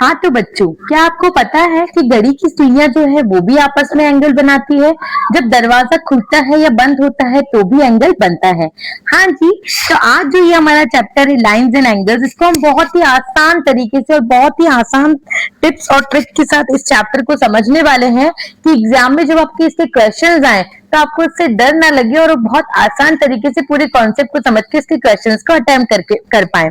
हाँ तो बच्चों, क्या आपको पता है कि घड़ी की सुइयां जो है वो भी आपस में एंगल बनाती है। जब दरवाजा खुलता है या बंद होता है तो भी एंगल बनता है। हाँ जी, तो आज जो ये हमारा चैप्टर है लाइंस एंड एंगल्स, इसको हम बहुत ही आसान तरीके से और बहुत ही आसान टिप्स और ट्रिक के साथ इस चैप्टर को समझने वाले हैं कि एग्जाम में जब आपके इसके क्वेश्चंस आए तो आपको इससे डर ना लगे और बहुत आसान तरीके से पूरे कॉन्सेप्ट को समझ के इसके क्वेश्चंस को अटेम्प्ट करके कर पाए।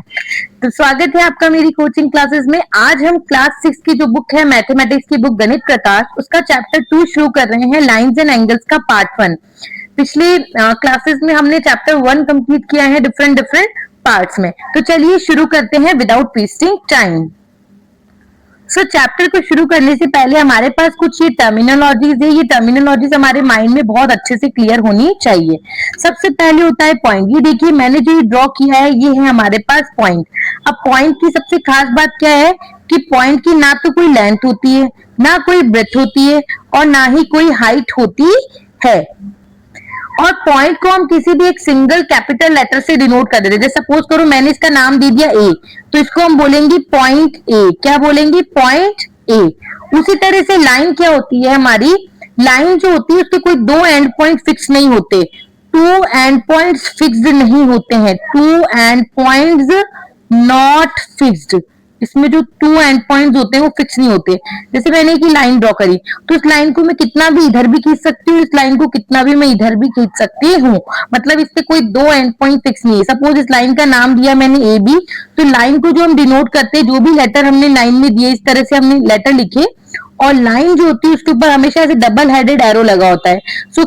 तो स्वागत है आपका मेरी कोचिंग क्लासेस में। आज हम क्लास 6 की जो बुक है मैथमेटिक्स की बुक गणित प्रकाश, उसका चैप्टर 2 शुरू कर रहे हैं, लाइंस एंड एंगल्स का पार्ट 1। पिछले क्लासेस में हमने चैप्टर 1 कंप्लीट किया है डिफरेंट पार्ट्स में। तो चलिए शुरू करते हैं विदाउट वेस्टिंग टाइम। चैप्टर को शुरू करने से पहले हमारे पास कुछ ये टर्मिनोलॉजीज है। ये टर्मिनोलॉजीज हमारे माइंड में बहुत अच्छे से क्लियर होनी चाहिए। सबसे पहले होता है पॉइंट। ये देखिए मैंने जो ड्रॉ किया है ये है हमारे पास पॉइंट। अब पॉइंट की सबसे खास बात क्या है कि पॉइंट की ना तो कोई लेंथ होती है, ना कोई ब्रेथ होती है और ना ही कोई हाइट होती है। और पॉइंट को हम किसी भी एक सिंगल कैपिटल लेटर से डिनोट कर देते हैं। जैसे सपोज करो मैंने इसका नाम दे दिया ए, तो इसको हम बोलेंगे पॉइंट ए। क्या बोलेंगे? Point A. उसी तरह से लाइन क्या होती है हमारी? लाइन जो होती है उसके कोई दो एंड पॉइंट फिक्स नहीं होते। टू एंड पॉइंट्स फिक्स्ड नहीं होते हैं। Two end points not fixed. इसमें जो टू एंड पॉइंट्स होते हैं वो फिक्स नहीं होते। जैसे मैंने एक लाइन ड्रॉ करी तो इस लाइन को मैं कितना भी इधर भी खींच सकती हूँ, इस लाइन को कितना भी मैं इधर भी खींच सकती हूँ। मतलब इससे कोई दो एंड पॉइंट फिक्स नहीं है। सपोज इस लाइन का नाम दिया मैंने ए बी, तो लाइन को जो हम डिनोट करते हैं, जो भी लेटर हमने लाइन में दिए, इस तरह से हमने लेटर लिखे और लाइन जो होती है उसके ऊपर हमेशा ऐसे डबल हेडेड एरो लगा होता है।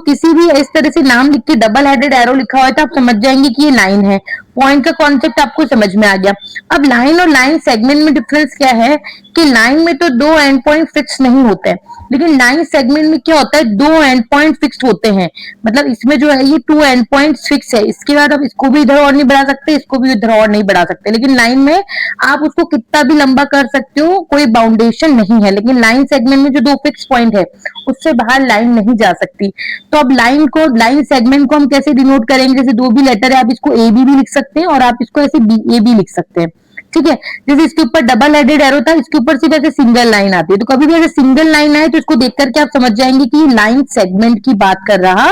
किसी भी इस तरह से नाम लिख के डबल हेडेड एरो लिखा हुआ है तो आप समझ जाएंगे कि ये लाइन है। पॉइंट का कॉन्सेप्ट आपको समझ में आ गया। अब लाइन और लाइन सेगमेंट में डिफरेंस क्या है कि लाइन में तो दो एंड पॉइंट फिक्स नहीं होते हैं, लेकिन लाइन सेगमेंट में क्या होता है, दो एंड पॉइंट फिक्स होते हैं। मतलब इसमें जो है ये टू एंड पॉइंट फिक्स है। इसके बाद आप इसको भी इधर और नहीं बढ़ा सकते, इसको भी इधर और नहीं बढ़ा सकते। लेकिन लाइन में आप उसको कितना भी लंबा कर सकते हो, कोई बाउंडेशन नहीं है। लेकिन लाइन सेगमेंट में जो दो फिक्स पॉइंट है उससे बाहर लाइन नहीं जा सकती। तो अब लाइन सेगमेंट को हम कैसे डिनोट करेंगे? जैसे दो भी लेटर है, आप इसको ए बी भी लिख सकते हैं और आप इसको ऐसे बी ए भी लिख सकते हैं। ठीक है, जैसे इसके ऊपर डबल हेडेड एरो था, इसके ऊपर सिर्फ ऐसे सिंगल लाइन आती है। तो कभी भी ऐसे सिंगल लाइन आए तो इसको देख करके आप समझ जाएंगे कि ये लाइन सेगमेंट की बात कर रहा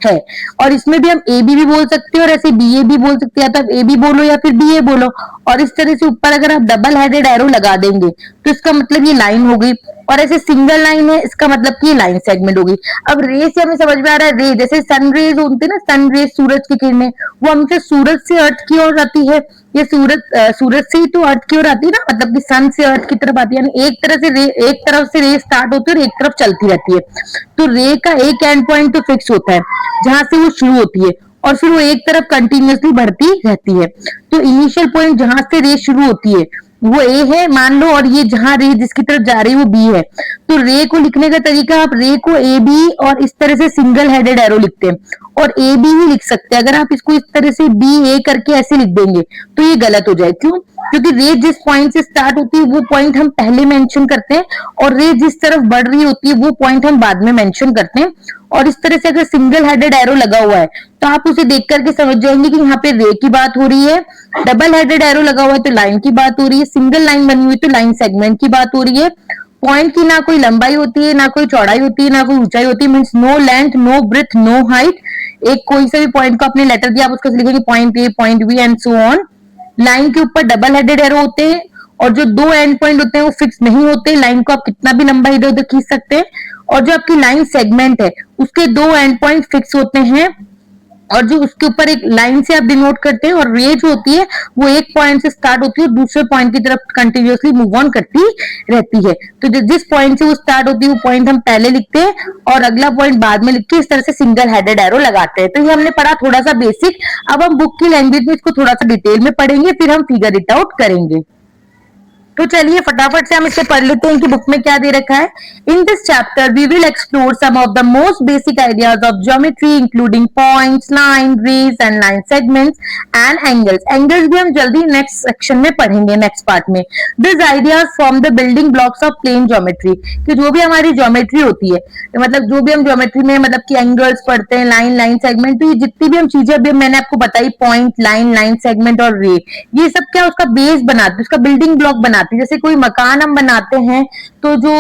है। और इसमें भी हम ए बी भी बोल सकते हैं और ऐसे बी ए भी बोल सकते हैं। तो आप ए बी बोलो या फिर बी ए बोलो। और इस तरह से ऊपर अगर आप डबल हेडेड एरो लगा देंगे तो इसका मतलब ये लाइन हो गई। और ऐसे सिंगल लाइन है, इसका मतलब कि ये लाइन सेगमेंट होगी। अब रे से हमें समझ में आ रहा है, रे जैसे सन रेज होते हैं ना, सन रेज सूरज की किरणें, वो हमेशा सूरज से अर्थ की ओर आती है। ये सूरज से ही तो अर्थ की ओर आती है ना, मतलब कि सन से अर्थ की तरफ आती है। यानी एक तरफ से रे स्टार्ट होती है और एक तरफ चलती रहती है। तो रे का एक एंड पॉइंट तो फिक्स होता है जहां से वो शुरू होती है और फिर वो एक तरफ कंटिन्यूअसली बढ़ती रहती है। तो इनिशियल पॉइंट जहां से रे शुरू होती है वो ए है मान लो, और ये जहां रे जिसकी तरफ जा रही है वो बी है। तो रे को लिखने का तरीका, आप रे को ए बी और इस तरह से सिंगल हेडेड एरो लिखते हैं और ए बी ही लिख सकते हैं। अगर आप इसको इस तरह से बी ए करके ऐसे लिख देंगे तो ये गलत हो जाए। क्यों? क्योंकि रे जिस पॉइंट से स्टार्ट होती है वो पॉइंट हम पहले मेंशन करते हैं और रे जिस तरफ बढ़ रही होती है वो पॉइंट हम बाद में मेंशन करते हैं। और इस तरह से अगर सिंगल हेडेड एरो लगा हुआ है तो आप उसे देख करके समझ जाएंगे कि यहाँ पे रे की बात हो रही है। डबल हेडेड एरो लगा हुआ है तो लाइन की बात हो रही है। सिंगल लाइन बनी हुई तो लाइन सेगमेंट की बात हो रही है। पॉइंट की ना कोई लंबाई होती है, ना कोई चौड़ाई होती है, ना कोई ऊंचाई होती है। Means no length, no breath, no height. एक कोई सा भी पॉइंट को आपने लेटर दिया, आप उसको लिखेंगे point A, point B and so on. Line के ऊपर डबल हेडेड एरो होते हैं और जो दो एंड पॉइंट होते हैं वो फिक्स नहीं होते। लाइन को आप कितना भी लंबा इधर उधर खींच सकते हैं। और जो आपकी लाइन सेगमेंट है उसके दो एंड पॉइंट फिक्स होते हैं और जो उसके ऊपर एक लाइन से आप डिनोट करते हैं। और रे जो होती है वो एक पॉइंट से स्टार्ट होती है और दूसरे पॉइंट की तरफ कंटिन्यूअसली मूव ऑन करती रहती है। तो जिस पॉइंट से वो स्टार्ट होती है वो पॉइंट हम पहले लिखते हैं और अगला पॉइंट बाद में लिख के इस तरह से सिंगल हेडेड एरो लगाते हैं। तो ये हमने पढ़ा थोड़ा सा बेसिक। अब हम बुक की लैंग्वेज में इसको थोड़ा सा डिटेल में पढ़ेंगे, फिर हम फिगर इट आउट करेंगे। तो चलिए फटाफट से हम इसे पढ़ लेते हैं कि बुक में क्या दे रखा है। In this chapter we will explore some of the most basic ideas of geometry including points, line, rays and line segments and angles. Angles भी हम जल्दी नेक्स्ट सेक्शन में पढ़ेंगे, नेक्स्ट पार्ट में। This ideas form the building blocks of plane geometry. कि जो भी हमारी ज्योमेट्री होती है, मतलब जो भी हम ज्योमेट्री में मतलब कि एंगल्स पढ़ते हैं, लाइन, लाइन सेगमेंट, तो ये जितनी भी हम चीजें अभी मैंने आपको बताई, पॉइंट, लाइन, लाइन सेगमेंट और रे, ये सब क्या उसका बेस बनाते हैं, उसका बिल्डिंग ब्लॉक बनाते बनाते हैं। जैसे कोई मकान हम बनाते हैं तो जो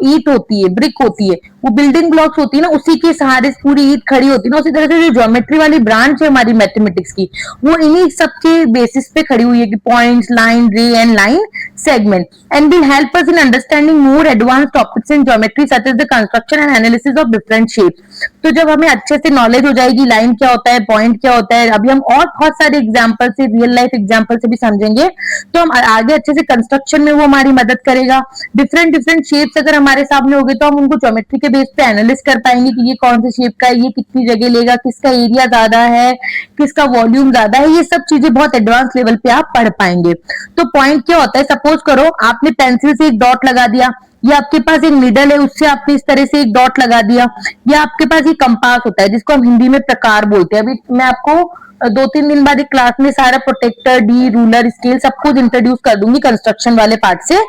ईंट होती है, ब्रिक होती है, वो बिल्डिंग ब्लॉक्स होती है ना, उसी के सहारे पूरी ईंट खड़ी होती है ना। उसी तरह से जो ज्योमेट्री वाली ब्रांच है हमारी मैथमेटिक्स की, वो इन्हीं सब के बेसिस पे खड़ी हुई है कि पॉइंट्स, लाइन, रे and line segment and will help us in understanding more advanced topics in geometry such as the construction and analysis of different shapes। तो जब हमें अच्छे से नॉलेज हो जाएगी लाइन क्या होता है, पॉइंट क्या होता है, अभी हम और बहुत सारे एग्जांपल से, रियल लाइफ एग्जांपल से भी समझेंगे, तो हम आगे अच्छे से कंस्ट्रक्शन में वो हमारी मदद करेगा। डिफरेंट डिफरेंट शेप्स अगर हमारे सामने होंगे तो हम उनको ज्योमेट्री के बेस पे एनालिस कर पाएंगे कि ये कौन से शेप का है, ये कितनी जगह लेगा, किसका एरिया ज्यादा है, किसका वॉल्यूम ज्यादा है, ये सब चीजें बहुत एडवांस लेवल पे आप पढ़ पाएंगे। तो पॉइंट क्या होता है, सपोज करो आपने पेंसिल से एक डॉट लगा दिया, या आपके पास एक निडल है उससे आपने इस तरह से एक डॉट लगा दिया, या आपके पास ये कंपास होता है जिसको हम हिंदी में प्रकार बोलते हैं। अभी मैं आपको 2-3 दिन बाद एक क्लास में सारा प्रोटेक्टर, डी, रूलर, स्केल सब कुछ इंट्रोड्यूस कर दूंगी कंस्ट्रक्शन वाले पार्ट से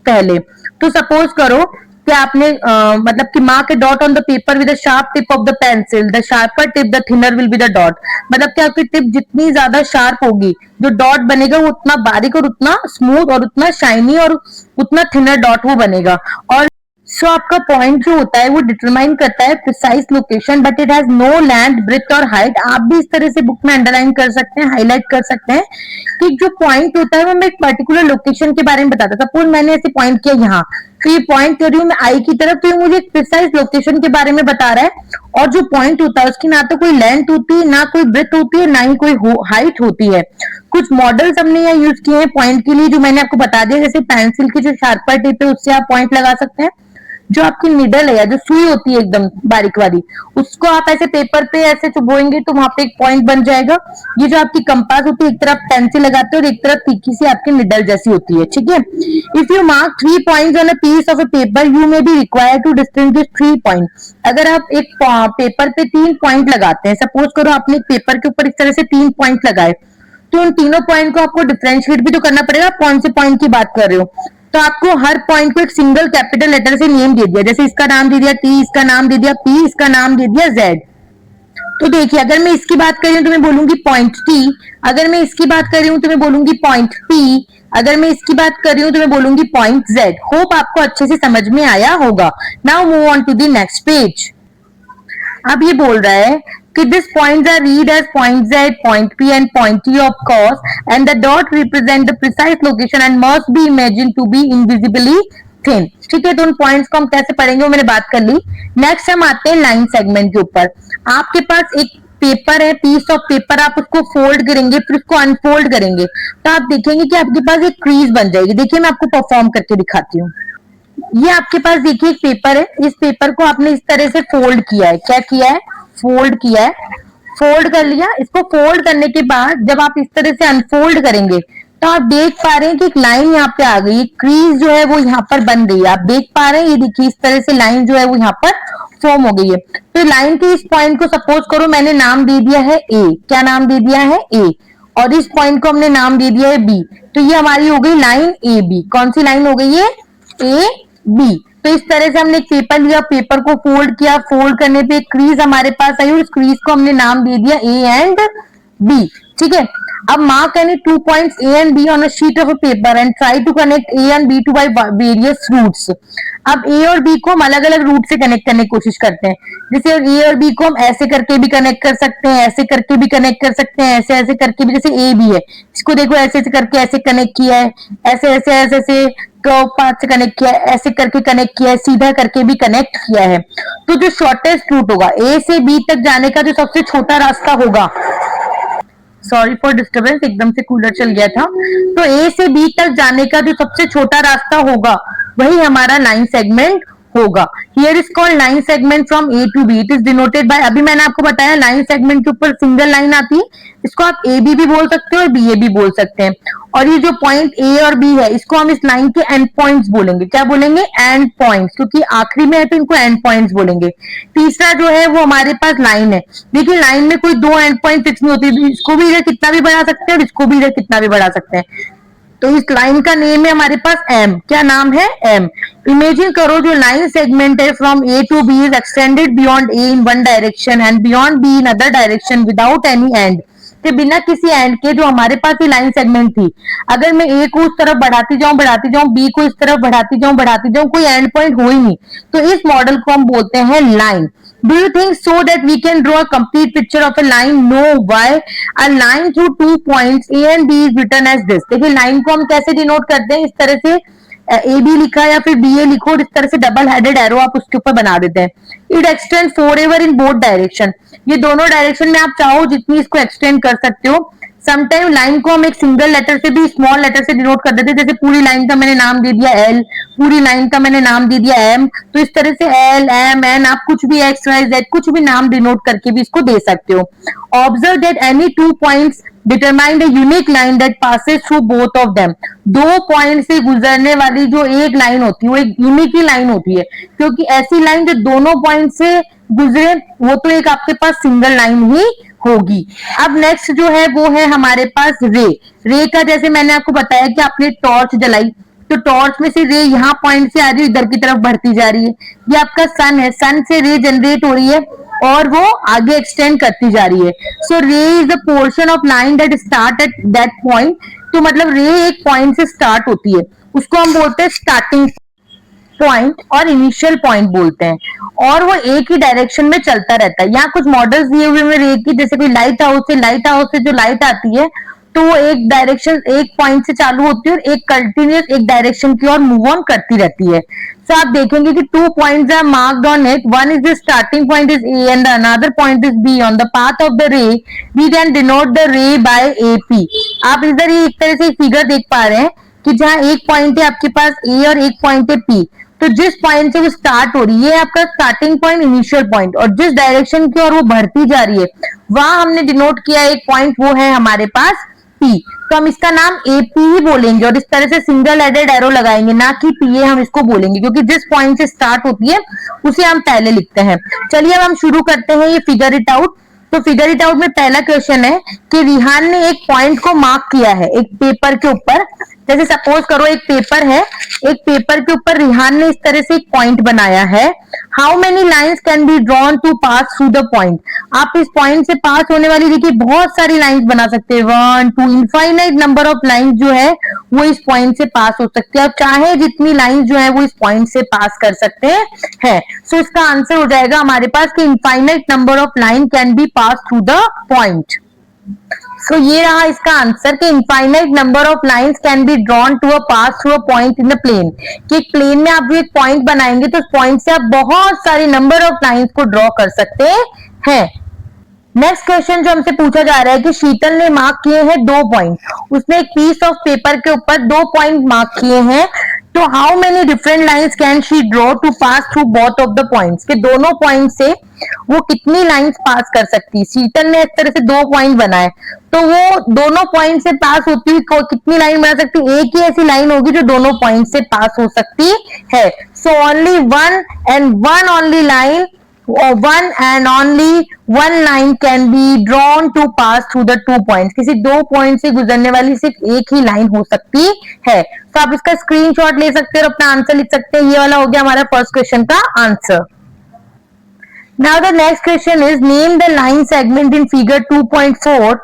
पहले। तो सपोज करो कि आपने मतलब कि mark A dot on the paper with the sharp tip of the pencil, the sharper tip the thinner will be the dot. मतलब कि आपकी टिप जितनी ज्यादा शार्प होगी, जो डॉट बनेगा वो उतना बारीक और उतना स्मूथ और उतना शाइनी और उतना थिनर डॉट वो बनेगा। और सो आपका पॉइंट जो होता है वो डिटरमाइन करता है precise location, but it has no length, breadth और हाइट। आप भी इस तरह से बुक में अंडरलाइन कर सकते हैं, हाईलाइट कर सकते हैं कि जो पॉइंट होता है वो मैं एक पर्टिकुलर लोकेशन के बारे में बताता था। सपोज मैंने ऐसे पॉइंट किया यहाँ, तो ये पॉइंट कर रही हूँ मैं आई की तरफ, तो ये मुझे एक प्रिसाइज लोकेशन के बारे में बता रहा है। और जो पॉइंट होता है उसकी ना तो कोई लेंथ होती है, ना कोई ब्रेड्थ होती है, ना ही कोई हाइट होती है। कुछ मॉडल्स हमने यहाँ यूज किए हैं पॉइंट के लिए, जो मैंने आपको बता दिया। जैसे पेंसिल की जो शार्पर टिप है उससे आप पॉइंट लगा सकते हैं। जो आपकी निडल है या जो सुई होती है एकदम बारीक वाली, उसको आप ऐसे पेपर पे ऐसे चुभोएंगे तो वहां पे एक पॉइंट बन जाएगा। ये जो आपकी कंपास होती है, एक तरफ पेंसिल लगाते हैं और एक तरफ तीखी सी आपकी निडल जैसी होती है, ठीक है। If you mark 3 points on a piece of a paper, you may be required to distinguish 3 point. अगर आप एक पेपर पे 3 पॉइंट लगाते हैं, सपोज करो आपने एक पेपर के ऊपर इस तरह से 3 पॉइंट लगाए, तो उन तीनों पॉइंट को आपको डिफरेंशिएट भी तो करना पड़ेगा, आप कौन से पॉइंट की बात कर रहे हो। तो आपको हर पॉइंट को एक सिंगल कैपिटल लेटर से नेम दे दिया। जैसे इसका नाम दे दिया टी, इसका नाम दे दिया पी, इसका नाम दे दिया जेड। तो देखिए, अगर मैं इसकी बात कर रही हूं तो मैं बोलूंगी पॉइंट टी, अगर मैं इसकी बात कर रही हूं तो मैं बोलूंगी पॉइंट पी, अगर मैं इसकी बात कर रही हूं तो मैं बोलूंगी पॉइंट जेड। होप आपको अच्छे से समझ में आया होगा। Now move on to the next page. अब ये बोल रहा है कि this points are read as point Z, point P and point T of course, and the dot represent the precise location and must be imagined to be invisibly thin। ठीक है, तो उन पॉइंट्स को हम कैसे पढ़ेंगे वो मैंने बात कर ली। नेक्स्ट हम आते हैं लाइन सेगमेंट के ऊपर। आपके पास एक पेपर है, पीस ऑफ पेपर, आप उसको फोल्ड करेंगे, फिर उसको अनफोल्ड करेंगे, तो आप देखेंगे कि आपके पास एक क्रीज बन जाएगी। देखिए, मैं आपको परफॉर्म करके दिखाती हूँ। ये आपके पास देखिए एक पेपर है, इस पेपर को आपने इस तरह से फोल्ड किया है। क्या किया है? फोल्ड किया है, फोल्ड कर लिया। इसको फोल्ड करने के बाद जब आप इस तरह से अनफोल्ड करेंगे तो आप देख पा रहे हैं कि एक लाइन यहाँ पे आ गई, क्रीज जो है वो यहाँ पर बन गई है। आप देख पा रहे हैं, ये देखिए इस तरह से लाइन जो है वो यहाँ पर फॉर्म हो गई है। तो लाइन के इस पॉइंट को सपोज करो मैंने नाम दे दिया है ए। क्या नाम दे दिया है? ए। और इस पॉइंट को हमने नाम दे दिया है बी। तो ये हमारी हो गई लाइन ए बी। कौन सी लाइन हो गई है? A B. तो इस तरह से हमने एक पेपर लिया, पेपर को फोल्ड किया, फोल्ड करने पे एक क्रीज हमारे पास आई और इस क्रीज को हमने नाम दे दिया ए एंड बी। ठीक है, अब mark any 2 points A and B on a sheet of a paper and try to connect A and B to by various routes। अब A और B को हम अलग अलग रूट से कनेक्ट करने की कोशिश करते हैं। जैसे A और B को हम ऐसे करके भी कनेक्ट कर सकते हैं, ऐसे करके भी कनेक्ट कर सकते हैं, ऐसे ऐसे करके भी। जैसे A B है, इसको देखो ऐसे ऐसे करके ऐसे कनेक्ट किया है, ऐसे ऐसे ऐसे ऐसे कर्व पाथ से कनेक्ट किया है, ऐसे करके कनेक्ट किया है, सीधा करके भी कनेक्ट किया है। तो जो शॉर्टेस्ट रूट होगा A से B तक जाने का, जो सबसे छोटा रास्ता होगा, सॉरी फॉर डिस्टर्बेंस, एकदम से कूलर चल गया था। तो ए से बी तक जाने का जो सबसे छोटा रास्ता होगा वही हमारा लाइन सेगमेंट होगा। Here is called line segment from A to B. It is denoted by, अभी मैंने आपको बताया लाइन सेगमेंट के ऊपर सिंगल लाइन आती है, इसको आप ए बी भी बोल सकते हो और बी ए भी बोल सकते हैं। और ये जो पॉइंट ए और बी है, इसको हम इस लाइन के एंड पॉइंट्स बोलेंगे। क्या बोलेंगे? एंड पॉइंट्स, क्योंकि आखिरी में है तो इनको एंड पॉइंट्स बोलेंगे। तीसरा जो है वो हमारे पास लाइन है। देखिए, लाइन में कोई दो एंड पॉइंट फिक्स नहीं होती, इसको भी इधर कितना भी बढ़ा सकते हैं और इसको भी इधर कितना भी बढ़ा सकते हैं। तो इस लाइन का नेम है हमारे पास एम। क्या नाम है? एम। इमेजिन करो जो लाइन सेगमेंट है from A to B is extended beyond A in one direction and beyond B in other direction without any end. के बिना किसी एंड के जो हमारे पास ये लाइन सेगमेंट थी, अगर मैं ए को उस तरफ बढ़ाती जाऊं बी को इस तरफ बढ़ाती जाऊं, कोई एंड पॉइंट हो ही नहीं, तो इस मॉडल को हम बोलते हैं line. Do you think so that we can draw a complete picture of a line? No. Why? A line through 2 points A and B is written as this. देखिए line को हम कैसे डिनोट करते हैं, इस तरह से ए बी लिखा या फिर बी ए लिखो और इस तरह से डबल हेडेड एरो आप उसके ऊपर बना देते हैं। It extend for ever in both direction, ये दोनों डायरेक्शन में आप चाहो जितनी इसको एक्सटेंड कर सकते हो। समटाइम लाइन को हम एक सिंगल लेटर से भी स्मॉल लेटर से डिनोट कर देते हैं, जैसे पूरी लाइन का मैंने नाम दे दिया एल, पूरी लाइन का मैंने नाम दे दिया एम, तो इस तरह से एल एम एन आप कुछ भी एक्स वाई जेड कुछ भी नाम डिनोट करके भी इसको दे सकते हो। Observe that any 2 points determine a unique line that passes through both of them. 2 point से गुजरने वाली जो एक लाइन होती है वो एक यूनिक ही लाइन होती है, क्योंकि ऐसी लाइन जो दोनों पॉइंट से गुजरे वो तो एक आपके पास सिंगल लाइन ही होगी। अब नेक्स्ट जो है वो है हमारे पास रे का, जैसे मैंने आपको बताया कि आपने टॉर्च जलाई तो टॉर्च में से रे यहाँ पॉइंट से आ रही है, इधर की तरफ बढ़ती जा रही है। ये आपका सन है, सन से रे जनरेट हो रही है और वो आगे एक्सटेंड करती जा रही है। सो रे is the portion of line that start at that point. तो मतलब रे एक पॉइंट से स्टार्ट होती है, उसको हम बोलते हैं स्टार्टिंग पॉइंट और इनिशियल पॉइंट बोलते हैं, और वो एक ही डायरेक्शन में चलता रहता है। यहाँ कुछ मॉडल्स दिए हुए में रे की, जैसे कोई लाइट हाउस से जो लाइट आती है तो वो एक डायरेक्शन एक पॉइंट से चालू होती है और एक कंटिन्यूस एक डायरेक्शन की ओर मूव ऑन करती रहती है। सो आप देखेंगे कि 2 points are marked on it. One is the starting point is A and the another point is B. On the path of the ray, we can denote the ray by AP. आप इधर ही एक तरह से figure देख पा रहे हैं कि जहाँ एक पॉइंट है आपके पास A और एक पॉइंट है P, तो जिस पॉइंट से वो स्टार्ट हो रही है आपका स्टार्टिंग पॉइंट इनिशियल पॉइंट, और जिस डायरेक्शन की ओर वो बढ़ती जा रही है वहां हमने डिनोट किया एक पॉइंट, वो है हमारे पास P। तो हम इसका नाम AP ही बोलेंगे और इस तरह से सिंगल एडेड एरो लगाएंगे, ना कि PA हम इसको बोलेंगे, क्योंकि जिस पॉइंट से स्टार्ट होती है उसे हम पहले लिखते हैं। चलिए अब हम शुरू करते हैं ये फिगर इट आउट। तो फिगर इट आउट में पहला क्वेश्चन है कि रिहान ने एक पॉइंट को मार्क किया है एक पेपर के ऊपर। जैसे सपोज करो एक पेपर है, एक पेपर के ऊपर रिहान ने इस तरह से एक पॉइंट बनाया है। How many lines can be drawn to pass through the point. आप इस पॉइंट से पास होने वाली देखिए बहुत सारी लाइंस बना सकते हैं, 1 2 इनफाइनाइट नंबर ऑफ लाइंस जो है वो इस पॉइंट से पास हो सकती है। आप चाहे जितनी लाइंस जो है वो इस पॉइंट से पास कर सकते हैं। सो इसका आंसर हो जाएगा हमारे पास कि infinite number of line can be pass through the point. So ये रहा इसका आंसर कि infinite number of lines can be drawn to a pass through a point in the plane. कि एक प्लेन में आप जो एक पॉइंट बनाएंगे तो उस पॉइंट से आप बहुत सारी नंबर ऑफ लाइंस को ड्रॉ कर सकते हैं। नेक्स्ट क्वेश्चन जो हमसे पूछा जा रहा है कि शीतल ने मार्क किए हैं 2 पॉइंट, उसने एक पीस ऑफ पेपर के ऊपर 2 पॉइंट मार्क किए हैं, तो how many different lines can she draw two pass through both of the points. के दोनों पॉइंट से वो कितनी लाइंस पास कर सकती है। शीतल ने इस तरह से 2 पॉइंट बनाए तो वो दोनों पॉइंट से पास होती हुई कितनी लाइन बना सकती है, एक ही ऐसी लाइन होगी जो दोनों पॉइंट से पास हो सकती है। So only one and one only line, one and only one line can be drawn to pass through the 2 points। किसी 2 पॉइंट से गुजरने वाली सिर्फ एक ही लाइन हो सकती है। तो आप इसका स्क्रीनशॉट ले सकते हैं और अपना आंसर लिख सकते हैं। ये वाला हो गया हमारा फर्स्ट क्वेश्चन का answer. Now the next question is name the line segment in figure 2.4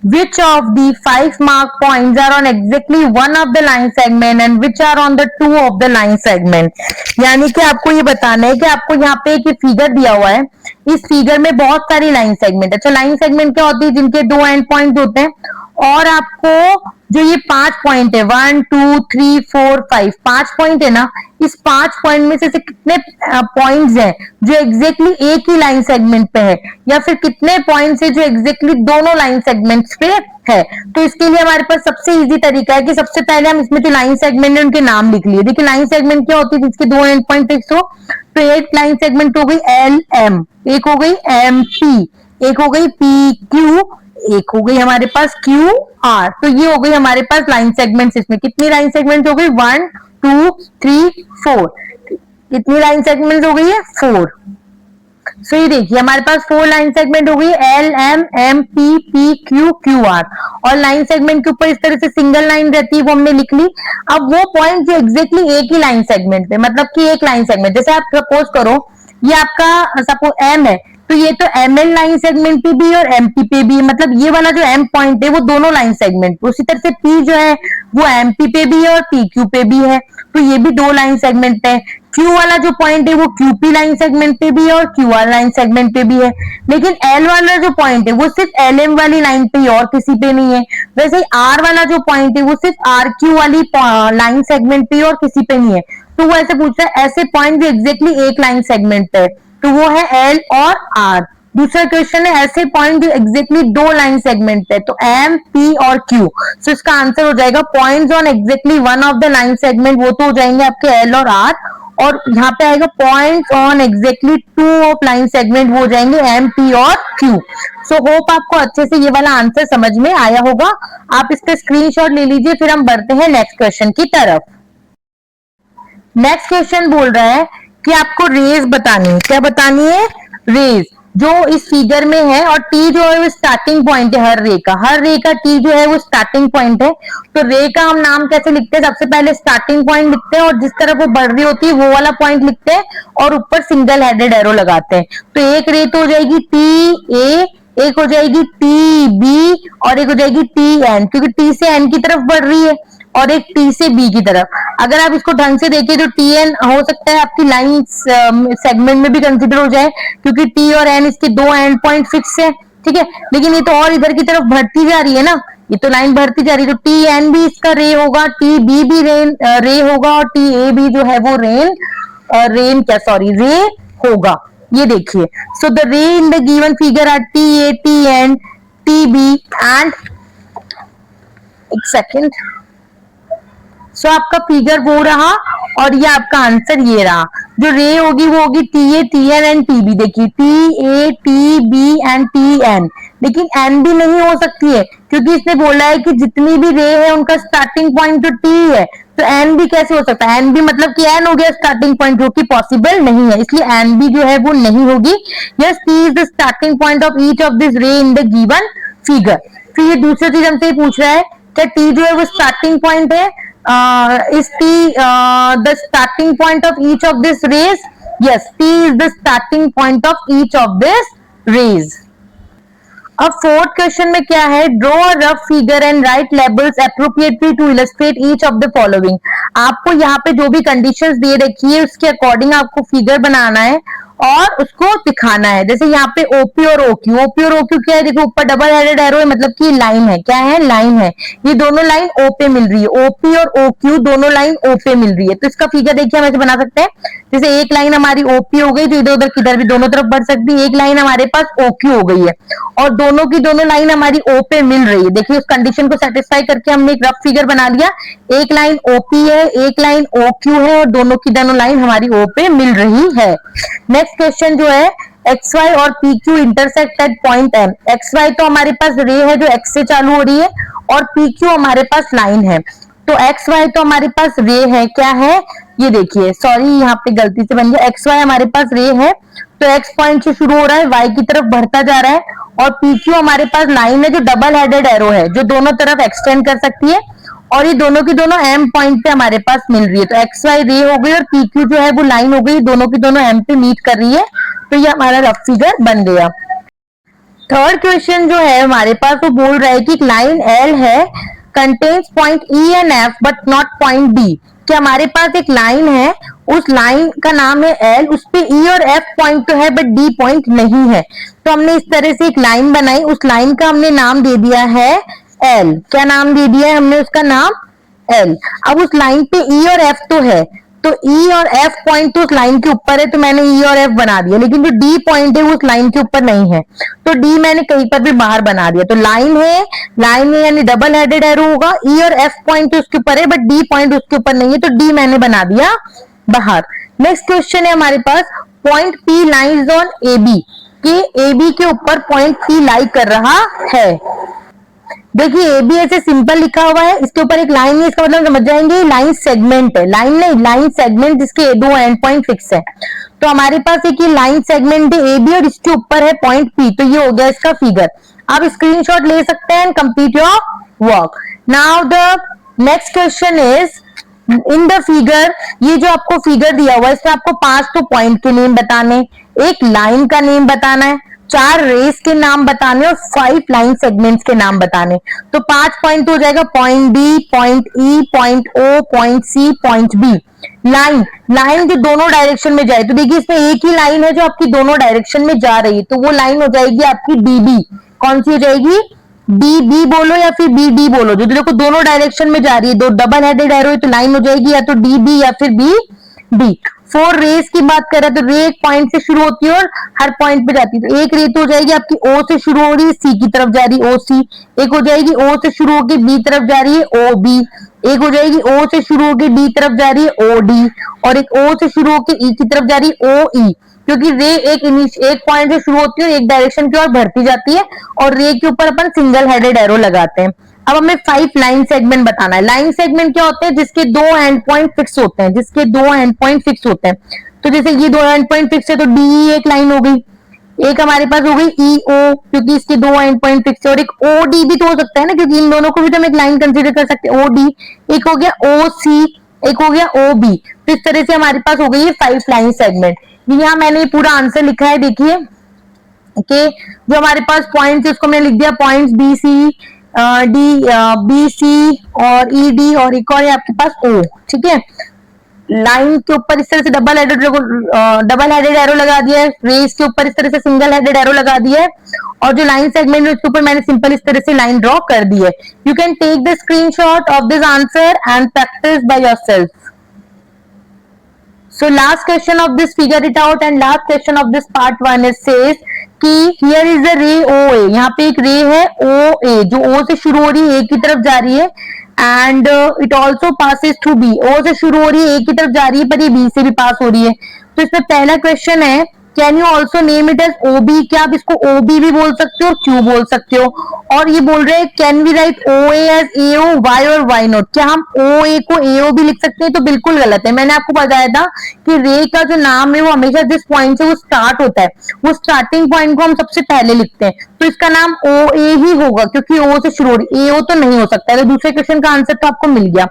which of the 5 mark points are on exactly one of the line segment and which are on the 2 of the line segment। यानी कि आपको ये बताना है कि आपको यहाँ पे एक फिगर दिया हुआ है, इस फिगर में बहुत सारी लाइन सेगमेंट। अच्छा लाइन सेगमेंट क्या होती है, जिनके 2 एंड पॉइंट होते हैं, और आपको जो ये 5 पॉइंट है 1 2 3 4 5 5 पॉइंट है ना, इस 5 पॉइंट में से कितने पॉइंट्स हैं जो एग्जैक्टली एक ही लाइन सेगमेंट पे है, या फिर कितने पॉइंट्स है जो एग्जैक्टली दोनों लाइन सेगमेंट्स पे है। तो इसके लिए हमारे पास सबसे इजी तरीका है कि सबसे पहले हम इसमें जो लाइन सेगमेंट है उनके नाम लिख लिए। देखिए लाइन सेगमेंट क्या होती है, जिसके 2 एंड पॉइंट फिक्स हो। तो एक लाइन सेगमेंट हो गई LM, एक हो गई MP, एक हो गई PQ, एक हो गई हमारे पास QR। तो ये हो गई हमारे पास लाइन सेगमेंट्स। इसमें कितनी लाइन सेगमेंट हो गई, 1 2 3 4। कितनी लाइन सेगमेंट हो गई है, 4। सो ये देखिए हमारे पास 4 लाइन सेगमेंट हो गई, LM MP PQ QR। और लाइन सेगमेंट के ऊपर इस तरह से सिंगल लाइन रहती है, वो हमने लिख ली। अब वो पॉइंट जो एग्जैक्टली एक ही लाइन सेगमेंट पे, मतलब कि एक लाइन सेगमेंट, जैसे आप सपोज करो ये आपका सपोज एम है, तो ये तो एम एल लाइन सेगमेंट पे भी और एमपी पे भी, मतलब ये वाला जो एम पॉइंट है वो दोनों लाइन सेगमेंट पे। उसी तरह से पी जो है वो एमपी पे भी है और पीक्यू पे भी है, तो ये भी दो लाइन सेगमेंट है। क्यू वाला जो पॉइंट है वो क्यूपी लाइन सेगमेंट पे भी है और क्यूआर लाइन सेगमेंट पे भी है। लेकिन एल वाला जो पॉइंट है वो सिर्फ एल एम वाली लाइन पे ही और किसी पे नहीं है। वैसे ही आर वाला जो पॉइंट है वो सिर्फ आर क्यू वाली लाइन सेगमेंट पे और किसी पे नहीं है। तो वो ऐसे पूछ रहा है ऐसे पॉइंट जो एग्जैक्टली एक लाइन सेगमेंट पे है, तो वो है एल और आर। दूसरा क्वेश्चन है ऐसे पॉइंट जो एग्जैक्टली दो लाइन सेगमेंट पे, तो एम पी और क्यू। सो इसका आंसर हो जाएगा points on exactly one of the line segment, वो तो हो जाएंगे आपके एल और आर। और यहाँ पे आएगा points on exactly two of line segment, वो हो जाएंगे एम पी और क्यू। सो होप आपको अच्छे से ये वाला आंसर समझ में आया होगा। आप इसका स्क्रीनशॉट ले लीजिए, फिर हम बढ़ते हैं नेक्स्ट क्वेश्चन की तरफ। नेक्स्ट क्वेश्चन बोल रहा है कि आपको रेज बतानी है। क्या बतानी है? रेज, जो इस फिगर में है, और टी जो है वो स्टार्टिंग पॉइंट है हर रे का। हर रे का टी जो है वो स्टार्टिंग पॉइंट है। तो रे का हम नाम कैसे लिखते हैं? सबसे पहले स्टार्टिंग पॉइंट लिखते हैं और जिस तरफ वो बढ़ रही होती है वो वाला पॉइंट लिखते हैं और ऊपर सिंगल हेडेड एरो लगाते हैं। तो एक रे तो हो जाएगी टी ए, एक हो जाएगी टी बी और एक हो जाएगी टी एन, क्योंकि टी से एन की तरफ बढ़ रही है, और एक टी से बी की तरफ। अगर आप इसको ढंग से देखिए तो टी एन हो सकता है आपकी लाइन सेगमेंट में भी कंसिडर हो जाए, क्योंकि टी और एन इसके दो एंड पॉइंट फिक्स है, ठीक है। लेकिन ये तो और इधर की तरफ बढ़ती जा रही है ना, ये तो लाइन बढ़ती जा रही है, तो टी एन भी इसका रे होगा, टी बी भी रे होगा, और टी ए भी जो है वो रे होगा। ये देखिए, so the ray in the given figure are T A, T N, T B and एक सेकेंड। सो आपका फिगर वो रहा और ये आपका आंसर ये रहा। जो रे होगी वो होगी T A, T N and T B. देखिए T A, T B and T N, लेकिन एन भी नहीं हो सकती है, क्योंकि इसने बोला है कि जितनी भी रे है उनका स्टार्टिंग पॉइंट तो टी है, तो एन भी कैसे हो सकता है? एन भी मतलब कि एन हो गया स्टार्टिंग पॉइंट, जो कि पॉसिबल नहीं है, इसलिए एन भी जो है वो नहीं होगी। Yes, T is the starting point of each of this रे इन द गिवन फिगर। फिर ये दूसरी चीज हमसे पूछ रहा है क्या टी जो है वो स्टार्टिंग पॉइंट है? Is T the starting point of each of these rays? Yes, T is the starting point of each of these rays. अब फोर्थ क्वेश्चन में क्या है? Draw a rough figure and write labels appropriately to illustrate each of the following. आपको यहाँ पे जो भी conditions दे रखी है उसके अकॉर्डिंग आपको फिगर बनाना है और उसको दिखाना है। जैसे यहाँ पे ओपी और ओक्यू, ओपी और ओक्यू क्या है? देखो ऊपर डबल हेडेड एरो है, मतलब कि लाइन है। क्या है? लाइन है। ये दोनों लाइन ओ पे मिल रही है, ओपी और ओक्यू दोनों लाइन ओ पे मिल रही है। तो इसका फिगर देखिए हम ऐसे बना सकते हैं, जैसे एक लाइन हमारी ओपी हो गई तो इधर उधर किधर भी दोनों तरफ बढ़ सकती है, एक लाइन हमारे पास ओक्यू हो गई है और दोनों की दोनों लाइन हमारी ओ पे मिल रही है। देखिए उस कंडीशन को सेटिस्फाई करके हमने एक रफ फिगर बना लिया। एक लाइन ओपी है, एक लाइन ओक्यू है और दोनों की दोनों लाइन हमारी ओ पे मिल रही है। नेक्स्ट क्वेश्चन जो है एक्स वाई और P Q intersect at point M. X Y तो हमारे पास रे है जो एक्स से चालू हो रही है और पी क्यू हमारे पास लाइन है। तो एक्स वाई तो हमारे पास रे है, क्या है? ये देखिए, सॉरी यहाँ पे गलती से बन गया, एक्स वाई हमारे पास रे है, तो एक्स पॉइंट से शुरू हो रहा है, वाई की तरफ बढ़ता जा रहा है, और पी क्यू हमारे पास लाइन है जो डबल हेडेड एरो है, जो दोनों तरफ एक्सटेंड कर सकती है, और ये दोनों की दोनों एम पॉइंट पे हमारे पास मिल रही है। तो एक्स वाई रे हो गई और पी क्यू जो है वो लाइन हो गई, दोनों की दोनों एम पे मीट कर रही है, तो ये हमारा रफ फिगर बन गया। थर्ड क्वेश्चन जो है हमारे पास वो बोल रहा है कि लाइन एल है, contains point E and F but not point D. कि हमारे पास एक लाइन है, उस लाइन का नाम है एल, उस पे ई और एफ पॉइंट तो है बट डी पॉइंट नहीं है। तो हमने इस तरह से एक लाइन बनाई, उस लाइन का हमने नाम दे दिया है एल। क्या नाम दे दिया है हमने? उसका नाम एल। अब उस लाइन पे ई और एफ तो है, तो ई और एफ पॉइंट तो उस लाइन के ऊपर है, तो मैंने ई और एफ बना दिया, लेकिन जो डी पॉइंट है वो उस लाइन के ऊपर नहीं है, तो डी मैंने कहीं पर भी बाहर बना दिया। तो लाइन है यानी डबल हेडेड एरो होगा, ई और एफ पॉइंट तो उसके ऊपर है बट डी पॉइंट उसके ऊपर नहीं है, तो डी मैंने बना दिया बाहर। नेक्स्ट क्वेश्चन है हमारे पास, point P lies on A B, कि ए बी के ऊपर पॉइंट पी लाई कर रहा है। देखिए ए बी ऐसे सिंपल लिखा हुआ है, इसके ऊपर एक लाइन है, इसका मतलब समझ जाएंगे लाइन सेगमेंट है, लाइन नहीं लाइन सेगमेंट, जिसके दो एंड पॉइंट फिक्स है। तो हमारे पास एक लाइन सेगमेंट है ए बी और इसके ऊपर है पॉइंट पी, तो ये हो गया इसका फिगर। आप स्क्रीनशॉट ले सकते हैं and complete your work. Now the next question is in the figure, ये जो आपको फिगर दिया हुआ है इसमें आपको 5 तो पॉइंट के नेम बताने, एक लाइन का नेम बताना है, 4 रेस के नाम बताने और 5 लाइन सेगमेंट्स के नाम बताने। तो 5 पॉइंट हो जाएगा point B, point E, point O, point C, point B. Line, line जो दोनों डायरेक्शन में जाए, तो देखिए इसमें एक ही लाइन है जो आपकी दोनों डायरेक्शन में जा रही है, तो वो लाइन हो जाएगी आपकी डी बी। कौन सी हो जाएगी? डी बी बोलो या फिर बी डी बोलो, जो देखो दोनों डायरेक्शन में जा रही है, दो डबल हेडेड एरो है तो लाइन हो जाएगी या तो डी बी या फिर बी डी। 4 रेस की बात करें तो रे एक पॉइंट से शुरू होती है और हर पॉइंट पे जाती है, तो एक रे तो हो जाएगी आपकी ओ से शुरू हो रही है, सी की तरफ जा रही है, ओ सी। एक हो जाएगी ओ से शुरू होकर बी तरफ जा रही है, ओ बी। एक हो जाएगी ओ से शुरू होकर डी तरफ जा रही है, ओ डी। और एक ओ से शुरू होकर ई की तरफ जा रही है, ओ ई। क्योंकि रे एक पॉइंट से शुरू होती है और एक डायरेक्शन की ओर बढ़ती जाती है, और रे के ऊपर अपन सिंगल हेडेड एरो लगाते हैं। अब हमें 5 लाइन सेगमेंट बताना है। लाइन सेगमेंट क्या होते हैं? जिसके 2 एंड पॉइंट फिक्स होते हैं, जिसके 2 एंड पॉइंट फिक्स होते हैं। तो जैसे ये 2 एंड पॉइंट फिक्स है तो डी एक लाइन हो गई, एक हमारे पास हो गई ई ओ, क्योंकि इसके 2 एंड पॉइंट फिक्स है, और एक ओ डी भी तो हो सकता है ना, क्योंकि इन दोनों को भी तो हम एक लाइन कंसीडर कर सकते हैं, ओ डी। एक हो गया ओ सी, एक हो गया ओ बी। तो इस तरह से हमारे पास हो गई है 5 लाइन सेगमेंट। यहाँ मैंने पूरा आंसर लिखा है, देखिए कि जो हमारे पास पॉइंट्स है उसको मैंने लिख दिया points B C D, B C और ई डी, और एक और है आपके पास ओ। ठीक है, लाइन के ऊपर इस तरह से डबल हेडेड एरो लगा दिया है, रेस के ऊपर इस तरह से सिंगल हेडेड एरो लगा दिया है, और जो लाइन सेगमेंट है उसके ऊपर मैंने सिंपल इस तरह से लाइन ड्रॉ कर दी है। You can take the screenshot of this answer and practise by yourself. So last question of this, figure it out, and last question of this part 1 is says कि here is the ray OA, यहाँ पे एक रे है OA जो O से शुरू हो रही है, A की तरफ जा रही है, and it also passes through B। O से शुरू हो रही है, A की तरफ जा रही है, पर ये B से भी पास हो रही है। तो इसमें पहला क्वेश्चन है, can you also name it as O B? क्या आप इसको ओ बी भी बोल सकते हो, क्यू बोल सकते हो? और ये बोल रहे हैं can we write O A as A O, why और वाई नॉट? क्या हम ओ ए को ए ओ भी लिख सकते हैं? तो बिल्कुल गलत है। मैंने आपको बताया था कि रे का जो नाम है वो हमेशा जिस पॉइंट से वो स्टार्ट होता है, वो स्टार्टिंग पॉइंट को हम सबसे पहले लिखते हैं, तो इसका नाम ओ ए ही होगा, क्योंकि ओ से शुरू हो रही, ए ओ तो नहीं हो सकता है। तो दूसरे क्वेश्चन का आंसर तो आपको मिल गया।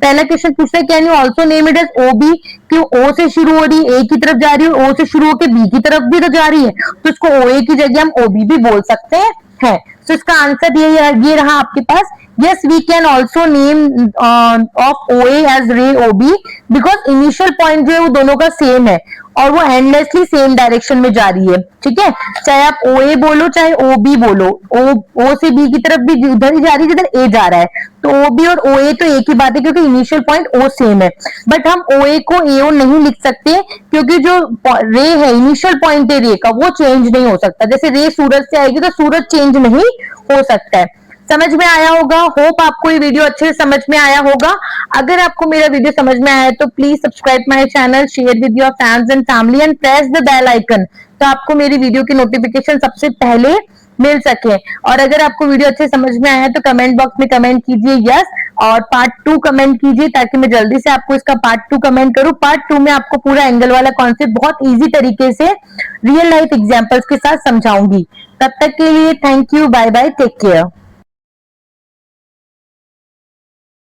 पहला क्वेश्चन पूछता है can you also name it as O B? क्यों ओ से शुरू हो रही है, ए की तरफ जा रही है, ओ से शुरू होकर बी की तरफ भी तो जा रही है, तो इसको ओ ए की जगह हम ओ बी भी बोल सकते हैं। तो इसका आंसर ये रहा आपके पास। Yes, we can also name of OA as ray OB because initial point जो है वो दोनों का सेम है और वो एंडलेसली सेम डायरेक्शन में जा रही है। ठीक है, चाहे आप OA बोलो चाहे OB बोलो, O से B की तरफ भी उधर ही जा रही है जिधर A जा रहा है, तो OB और OA तो एक ही बात है क्योंकि इनिशियल पॉइंट O सेम है। बट हम OA को AO नहीं लिख सकते क्योंकि जो रे है, इनिशियल पॉइंट है रे का, वो चेंज नहीं हो सकता। जैसे रे सूरज से आएगी तो सूरज चेंज नहीं हो सकता है। समझ में आया होगा? होप आपको ये वीडियो अच्छे से समझ में आया होगा। अगर आपको मेरा वीडियो समझ में आया तो please subscribe my channel, share with your friends and family and press the bell icon, तो आपको मेरी वीडियो की नोटिफिकेशन सबसे पहले मिल सके। और अगर आपको वीडियो अच्छे समझ में आया तो कमेंट बॉक्स में कमेंट कीजिए यस, और पार्ट 2 कमेंट कीजिए ताकि मैं जल्दी से आपको इसका पार्ट 2 कमेंट करूं। पार्ट 2 में आपको पूरा एंगल वाला कॉन्सेप्ट बहुत इजी तरीके से रियल लाइफ एग्जांपल्स के साथ समझाऊंगी। तब तक के लिए thank you, bye bye, take care.